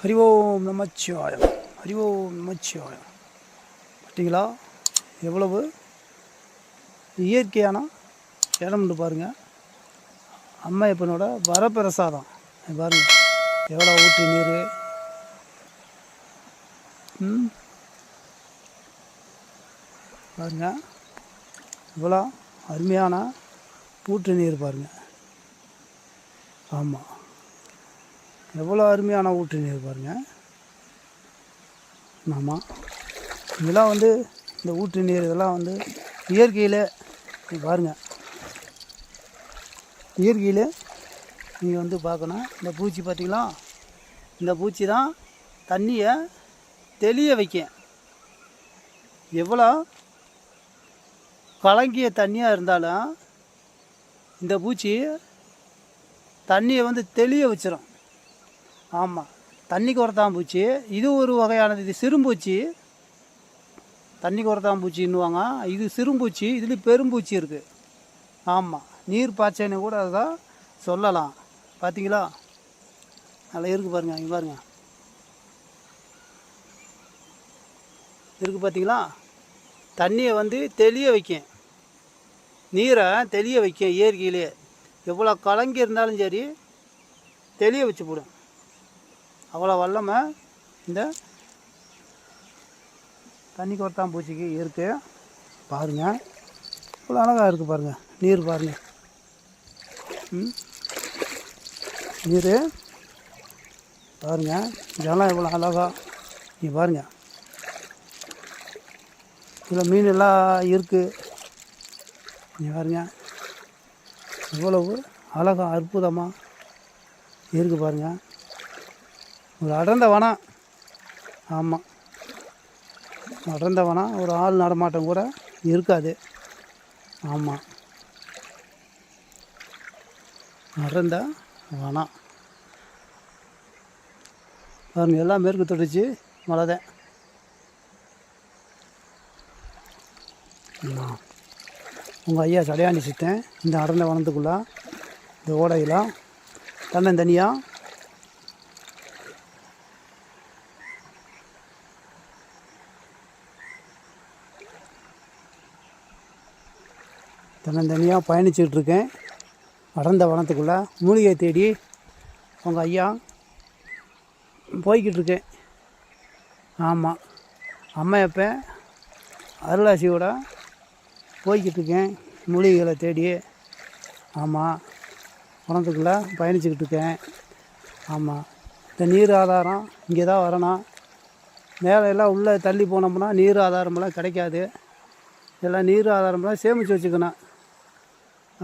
ஹரி ஓம் நமச்சிவாயம். ஹரி ஓம் நமச்சிவாயம். பார்த்தீங்களா எவ்வளவு இயற்கையான இடம்னு பாருங்கள். அம்மையப்பனோட வரப்பிரசாதம் பாருங்கள். எவ்வளோ ஊற்று நீர், பாருங்கள். இவ்வளோ அருமையான ஊற்று நீர் பாருங்கள். ஆமாம், எவ்வளோ அருமையான ஊற்று நீர் பாருங்கள். ஆமாம், இதெல்லாம் இந்த ஊற்று நீர் இதெல்லாம் இயற்கையில் பாருங்கள். இயற்கையில் நீங்கள் பார்க்கணும். இந்த பூச்சி பார்த்திங்களா, இந்த பூச்சி தான் தண்ணியை தெளிய வைக்க. எவ்வளோ கலங்கிய தண்ணியாக இருந்தாலும் இந்த பூச்சி தண்ணியை தெளிய வச்சிடும். ஆமாம், தண்ணி குறத்தான் பூச்சி. இது ஒரு வகையானது. இது சிறும்பூச்சி. தண்ணி குறத்தான் பூச்சின்னுவாங்க. இது சிறும்பூச்சி. இதுலேயும் பெரும்பூச்சி இருக்குது. ஆமாம், நீர் பாய்ச்சனை கூட அதை சொல்லலாம். பார்த்தீங்களா, நல்லா இருக்குது பாருங்கள். இங்கே பாருங்கள், இருக்குது பார்த்தீங்களா. தண்ணியை தெளிய வைக்கும், நீரை தெளிய வைக்கும். இயற்கையிலே எவ்வளோ கலங்கி இருந்தாலும் சரி தெளிய வச்சு போடும். அவ்வளோ வல்லமை இந்த தண்ணி கொட்டான் பூச்சிக்கு இருக்குது. பாருங்கள், இவ்வளோ அழகாக இருக்குது பாருங்கள். நீர் பாருங்கள், நீர் பாருங்கள். இதெல்லாம் எவ்வளோ அழகாக நீ பாருங்கள். இதில் மீன் எல்லாம் இருக்குது. நீ பாருங்கள், இவ்வளவு அழகாக அற்புதமாக இருக்குது பாருங்கள். ஒரு அடர்ந்த வனம். ஆமாம், அடர்ந்த வனம். ஒரு ஆள் நடமாட்டம் கூட இருக்காது. ஆமாம், அடர்ந்த வனம் பாருங்கள். எல்லாம் மேற்கு தொடர்ச்சி மலை தான். உங்கள் ஐயா சடையாண்டி சித்தன் இந்த அடர்ந்த வனத்துக்குள்ளே இந்த ஓடையில் தன்னந்தனியாக பயணிச்சுக்கிட்டு இருக்கேன். அடர்ந்த வனத்துக்குள்ளே மூலிகை தேடி உங்கள் ஐயா போய்கிட்டு இருக்கேன். ஆமாம், அம்மையப்ப அருளாசியோட போய்கிட்டு இருக்கேன் மூலிகைகளை தேடி. ஆமாம், வனத்துக்குள்ளே பயணிச்சுக்கிட்டு இருக்கேன். ஆமாம், இந்த நீர் ஆதாரம் இங்கே தான் வரணும். மேலே எல்லாம் உள்ளே தள்ளி போனோம்னா நீர் ஆதாரமெல்லாம் கிடைக்காது. எல்லாம் நீர் ஆதாரமெல்லாம் சேமித்து வச்சுக்கணும்.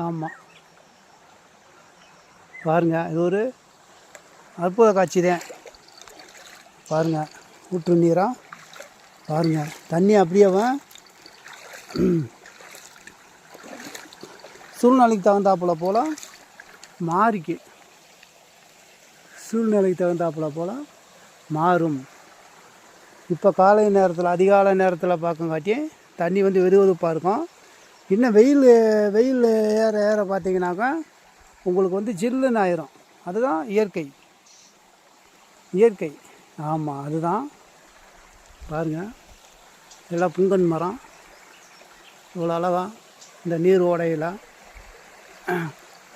ஆமாம், பாருங்கள், இது ஒரு அற்புத காட்சி தான். பாருங்கள், ஊற்று நீராக பாருங்கள். தண்ணி அப்படியே சூழ்நிலைக்கு தகுந்தாப்பில் போல் மாறிக்கு. சூழ்நிலைக்கு தகுந்தாப்பில் போல் மாறும். இப்போ காலை நேரத்தில், அதிகாலை நேரத்தில் பார்க்கங்காட்டி தண்ணி வெதுவெதுப்பாக இருக்கும். இன்னும் வெயில் ஏற ஏற பார்த்தீங்கன்னாக்கா உங்களுக்கு ஜில்லுன்னு ஆயிரும். அதுதான் இயற்கை. ஆமாம், அதுதான். பாருங்கள், எல்லாம் புங்கன் மரம் இவ்வளோ அழகாக இந்த நீர் ஓடையில்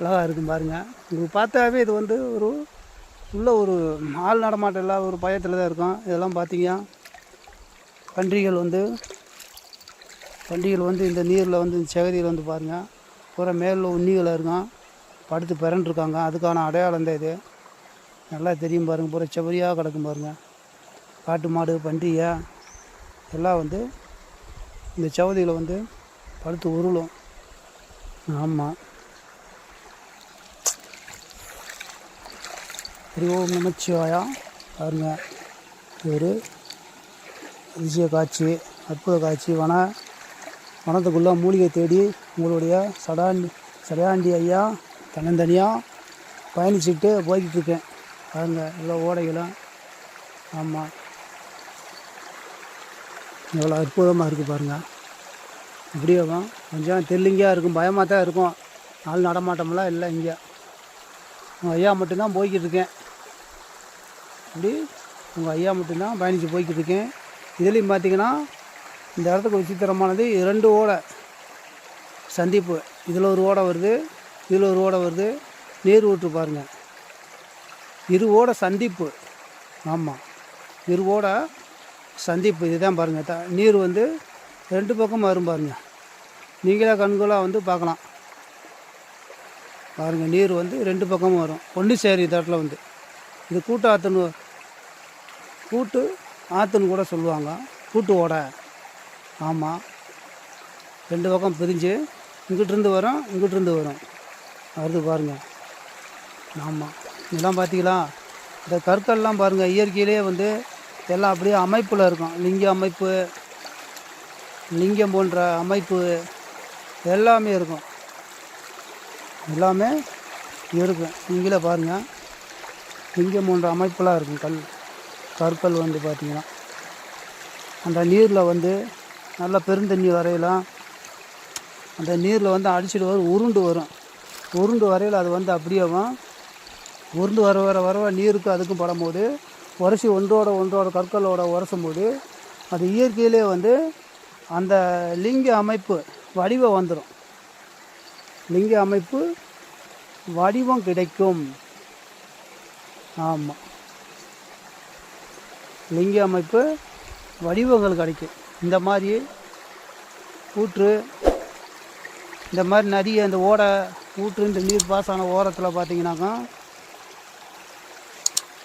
அழகாக இருக்கும் பாருங்கள். உங்களுக்கு பார்த்தாவே இது ஒரு ஆள் நடமாட்டம் இல்லாத ஒரு பயத்தில் தான் இருக்கும். இதெல்லாம் பார்த்தீங்கன்னா பன்றிகள் இந்த நீரில் இந்த செகதியில் பாருங்கள், பூரா மேலில் உண்ணிகளை இருக்கும், படுத்து பிறண்டிருக்காங்க. அதுக்கான அடையாளம் தான் இது. நல்லா தெரியும் பாருங்கள். பூரா செவரியாக கிடக்கும் பாருங்கள். காட்டு மாடு, பன்றியை எல்லாம் இந்த செவதியில் படுத்து உருளும். ஆமாம், ஹரி ஓம் நமச்சிவாயா. பாருங்கள், ஒரு அதிசய காட்சி, அற்புத காட்சி. வனத்துக்குள்ளே மூலிகை தேடி உங்களுடைய சடையாண்டி ஐயா தன்னந்தனியாக பயணிச்சுக்கிட்டு போய்கிட்டு இருக்கேன். பாருங்கள், இவ்வளோ ஓடைகளும். ஆமாம், எவ்வளோ அற்புதமாக இருக்குது பாருங்கள். இப்படியே கொஞ்சம் தெல்லிங்காக இருக்கும், பயமாக தான் இருக்கும். ஆள் நடமாட்டமெல்லாம் இல்லை இங்கே. ஐயா மட்டும்தான் போய்கிட்டு இருக்கேன். அப்படி உங்கள் ஐயா மட்டும்தான் பயணித்து போய்கிட்டு இருக்கேன். இதுலேயும் பார்த்தீங்கன்னா இந்த இடத்துக்கு விசித்திரமானது 2 ஓடை சந்திப்பு. இதில் ஒரு ஓடை வருது, இதில் ஒரு ஓடை வருது. நீர் ஊற்று பாருங்கள், 2 ஓடை சந்திப்பு. ஆமாம், 2 ஓடை சந்திப்பு. இதுதான் பாருங்கள், நீர் வந்து 2 பக்கம் வரும் பாருங்கள். நீங்களே கண்களாக வந்து பார்க்கலாம் பாருங்கள். நீர் வந்து 2 பக்கமும் வரும், ஒன்று சேரி தட்டில் வந்து. இது கூட்டு ஆற்றுன்னு கூட சொல்லுவாங்க, கூட்டு ஓடை. ஆமாம், 2 பக்கம் பிரிஞ்சு இங்கிட்டிருந்து வரும், இங்கிட்டிருந்து வரும், வருது பாருங்கள். ஆமாம், இதெல்லாம் பார்த்தீங்களா? இந்த கற்கள்லாம் பாருங்கள், இயற்கையிலே வந்து எல்லாம் அப்படியே அமைப்பில் இருக்கும். லிங்கம் போன்ற அமைப்பு எல்லாமே இருக்கும், நீங்களே பாருங்கள். லிங்கம் போன்ற அமைப்பெல்லாம் இருக்கும். கற்கள் வந்து பார்த்திங்கன்னா அந்த நீரில் வந்து நல்லா பெருந்தண்ணி வரையலாம். அந்த நீரில் வந்து அடிச்சுட்டு உருண்டு வரையில் அது வந்து அப்படியே உருண்டு வர நீருக்கு அதுக்கும் படும்போது உரசி ஒன்றோட கற்களோட உரசும் போது அது இயற்கையிலே வந்து அந்த லிங்க அமைப்பு வடிவம் வந்துடும். லிங்க அமைப்பு வடிவம் கிடைக்கும். ஆமாம், லிங்க அமைப்பு வடிவங்கள் கிடைக்கும். இந்த மாதிரி ஊற்று, இந்த மாதிரி நதி, அந்த ஓடை ஊற்று, இந்த நீர் பாசான ஓரத்தில் பார்த்தீங்கன்னாக்கா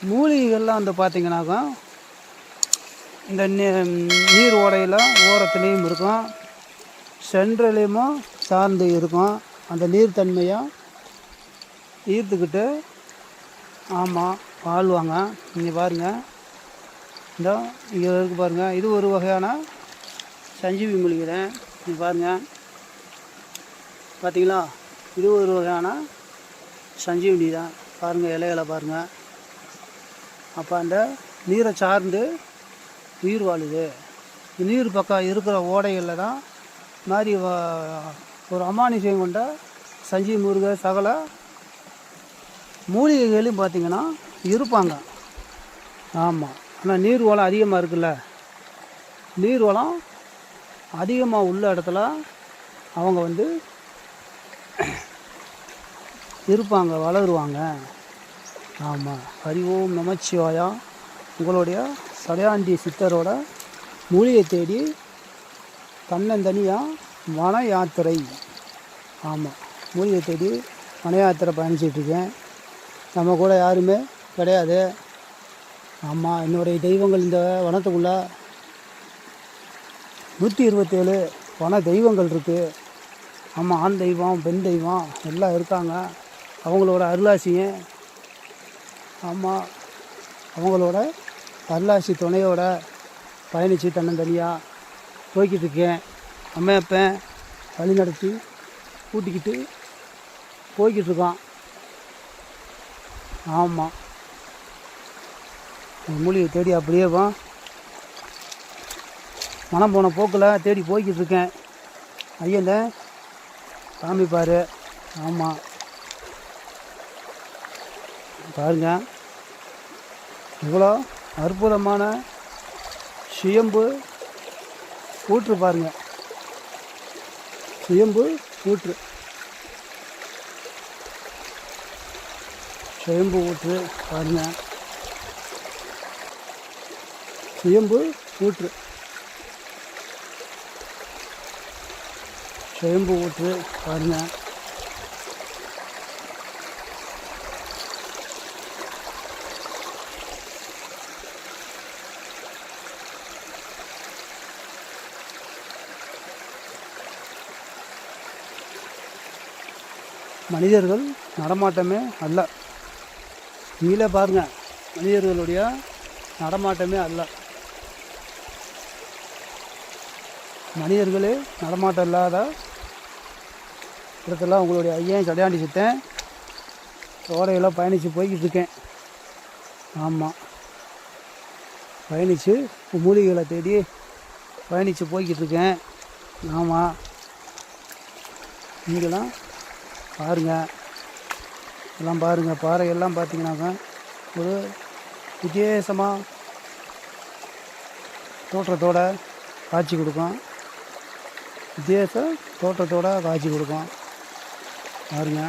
மூலிகைகள்லாம் வந்து பார்த்திங்கனாக்கா இந்த நீர் ஓடையில் ஓரத்துலேயும் இருக்கும், சென்ட்ரலையும் சார்ந்து இருக்கும். அந்த நீர்த்தன்மையாக ஈர்த்துக்கிட்டு ஆமாம் வாழ்வாங்க. நீங்கள் பாருங்கள், இந்த இங்கே இருக்குது பாருங்கள், இது ஒரு வகையான சஞ்சீவி மூலிகை தான். நீங்கள் பாருங்கள், பார்த்தீங்களா? இது ஒரு வகையான சஞ்சீவினி தான். பாருங்கள், இலைகளை பாருங்கள். அப்போ அந்த நீரை சார்ந்து உயிர் வாழுது. நீர் பக்கம் இருக்கிற ஓடைகளில் தான் மாதிரி ஒரு அமானுஷம் கொண்ட சஞ்சீவி முருகை சகல மூலிகைகளையும் பார்த்திங்கன்னா இருப்பாங்க. ஆமாம், ஆனால் நீர் வளம் அதிகமாக இருக்குல்ல, நீர் வளம் அதிகமாக உள்ள இடத்துல அவங்க வந்து இருப்பாங்க, வளருவாங்க. ஆமாம், ஹரி ஓம் நமச்சிவாயா. உங்களுடைய சடையாண்டி சித்தரோட மூலிகை தேடி தன்னந்தனியாக வன யாத்திரை. ஆமாம், மூலிகை தேடி வன யாத்திரை பயணிச்சிட்ருக்கேன். நம்ம கூட யாருமே கிடையாது. ஆமாம், என்னுடைய தெய்வங்கள் இந்த வனத்துக்குள்ளே 127 வன தெய்வங்கள் இருக்குது. ஆமாம், ஆண் தெய்வம், பெண் தெய்வம் எல்லாம் இருக்காங்க. அவங்களோட அருளாசிங்க. ஆமாம், அவங்களோட அருளாசி துணையோட பயணித்து தன்னந்தனியாக போய்கிட்டு இருக்கேன். அம்மையப்பன் வழி நடத்தி கூட்டிக்கிட்டு போய்கிட்டு இருக்கான். ஆமாம், மூலிகை தேடி அப்படியே மனம் போன போக்கில் தேடி போய்கிட்டு இருக்கேன். ஐயன் காமிப்பார். ஆமாம், பாருங்க, இவ்வளோ அற்புதமான சுயம்பு ஊற்று பாருங்கள். சுயம்பு ஊற்று பாருங்கள். சுயம்பு ஊற்று பாருங்கள். மனிதர்கள் நடமாட்டமே அல்ல. நீங்களே பாருங்கள், மனிதர்களுடைய நடமாட்டமே அல்ல. மனிதர்களே நடமாட்டம் இல்லாத இடத்துல உங்களுடைய ஐயன் சடையாண்டி சித்தன் ஓடையெல்லாம் பயணித்து போய்கிட்டு இருக்கேன். ஆமாம், பயணித்து மூலிகைகளை தேடி பயணித்து போய்கிட்டு இருக்கேன். ஆமாம், நீங்களாம் பாருங்கள், எல்லாம் பாருங்கள். பாறை எல்லாம் பார்த்தீங்கன்னாக்கா ஒரு விசேஷமாக தோற்றத்தோடு காட்சி கொடுக்கும். வித்தியாச தோற்றத்தோடு காட்சி கொடுக்கும் பாருங்க.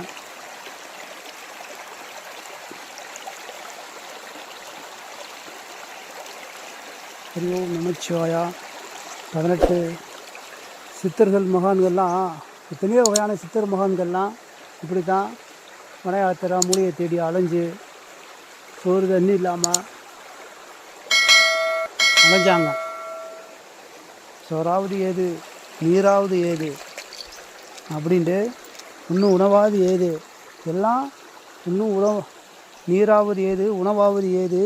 ஹரி ஓம் நமச்சிவாயா. 18 சித்தர்கள் மகான்கள்லாம், எத்தனையோ வகையான சித்தர் மகான்கள்லாம் இப்படி தான் மலையாளத்தில் மூலிகை தேடி அலைஞ்சு சோறு தண்ணி இல்லாமல் அலைஞ்சாங்க. சோறாவது ஏது நீராவது ஏது அப்படின்ட்டு, இன்னும் உணவாவது ஏது, எல்லாம் இன்னும் நீராவது ஏது உணவாவது ஏது,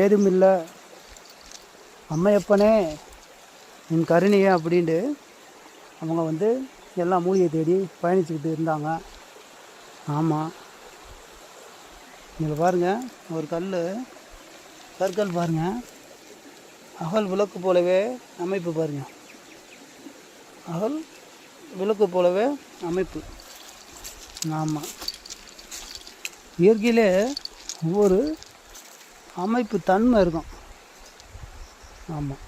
ஏதுமில்லை அம்மையப்பனே என் கருணையே அப்படின்ட்டு அவங்க எல்லாம் மூலிகை தேடி பயணிச்சுக்கிட்டு இருந்தாங்க. ஆமாம், நீங்கள் பாருங்கள், ஒரு கற்கள் பாருங்கள், அகல் விளக்கு போலவே அமைப்பு பாருங்கள், அகல் விளக்கு போலவே அமைப்பு. ஆமாம், இயற்கையிலே ஒவ்வொரு அமைப்பு தன்மை இருக்கும். ஆமாம்,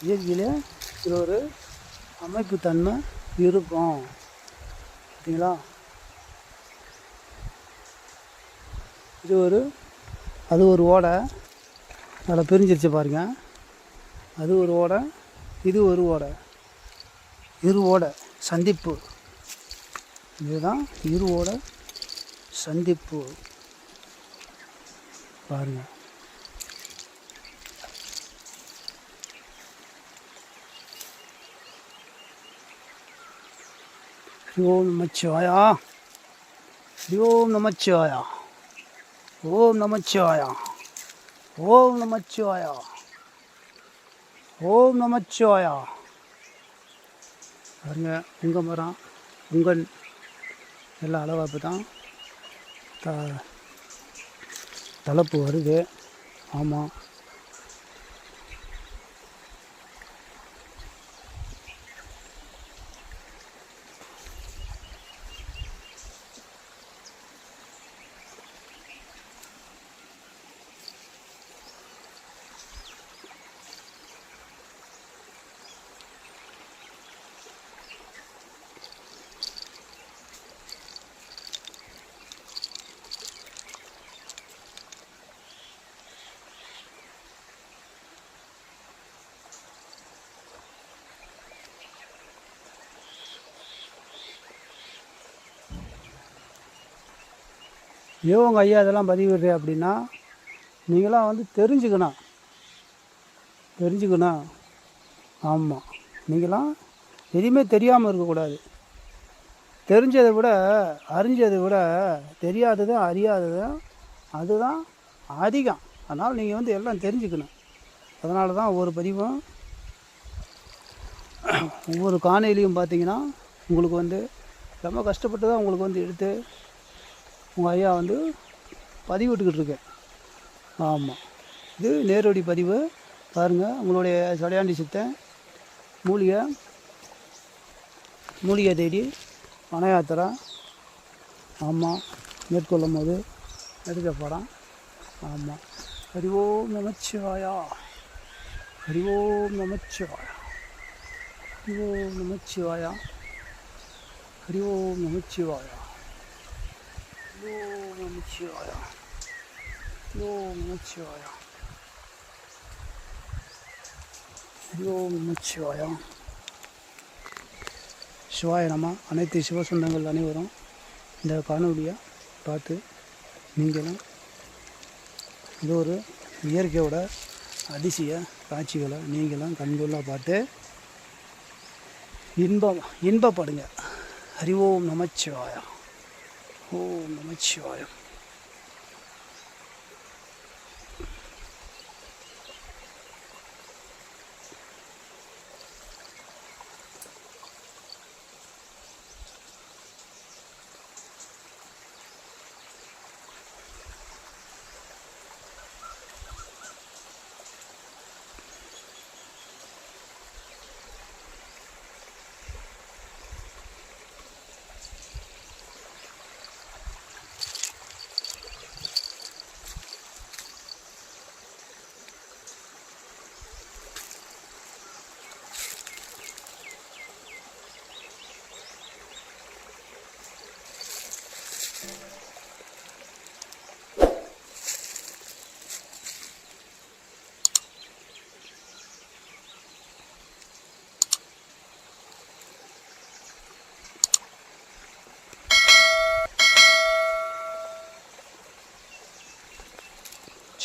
இயற்கையிலே இது ஒரு அமைப்பு தன்மை இருக்கும். சரிங்களா? அது ஒரு ஓடை, அதில் பிரிஞ்சிருச்சு பாருங்கள். அது ஒரு ஓடை, இது ஒரு ஓடை, இரு ஓடை சந்திப்பு. இதுதான் இரு ஓடை சந்திப்பு பாருங்கள். ஓம் நமச்சிவாயா. ஓம் நமச்சிவாயா. ஓம் நமச்சிவாயா. ஓம் நமச்சிவாயா. ஓம் நமச்சிவாயா. பாருங்க, உங்கள் மரம் உங்கள் எல்லாம் அளவாப்பு தான் தலைப்பு வருது. ஆமாம், ஏவங்க ஐயா இதெல்லாம் பதிவிடுறே அப்படின்னா நீங்களாம் தெரிஞ்சுக்கணும். ஆமாம், நீங்களாம் எதுவுமே தெரியாமல் இருக்கக்கூடாது. தெரிஞ்சதை விட அறிஞ்சதை விட தெரியாதது அறியாதது அதுதான் அதிகம். அதனால் நீங்கள் எல்லாம் தெரிஞ்சுக்கணும். அதனால தான் ஒவ்வொரு பதிவும் ஒவ்வொரு காணொலியும் பார்த்தீங்கன்னா உங்களுக்கு ரொம்ப கஷ்டப்பட்டு தான் உங்களுக்கு எடுத்து உங்கள் ஐயா பதிவிட்டுக்கிட்டு இருக்கேன். ஆமாம், இது நேரடி பதிவு பாருங்கள். உங்களுடைய சடையாண்டி சித்தன் மூலிகை தேடி வன யாத்திரை ஆமாம் மேற்கொள்ளும் போது எடுக்க படம். ஆமாம், ஹரி ஓம் நமச்சிவாயா. ஹரி ஓம் நமச்சிவாயா. ஹரி ஓம் நமச்சிவாயா. ஹரி ஓம் நமச்சிவாயா. ஓம் நமச்சிவாயா. ஓம் நமச்சிவாயா. ஓம் நமச்சிவாயா. சிவாய நம. அனைத்து சிவசொந்தங்கள் அனைவரும் இந்த காணொலியை பார்த்து நீங்களும் இது ஒரு இயற்கையோட அதிசய காட்சிகளை நீங்களும் கண்கொள்ளாக பார்த்து இன்பப்படுங்க. ஹரி ஓம் நமச்சிவாயா. ஓம் நமச்சிவாயா.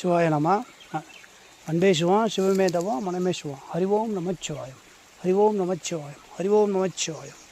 சிவாய நம. அன்பே சிவம், சிவமே தவம், மனமே சிவம். ஹரி ஓம் நமச்சிவாயம். ஹரி ஓம் நமச்சிவாயம். ஹரி ஓம் நமச்சிவாயம்.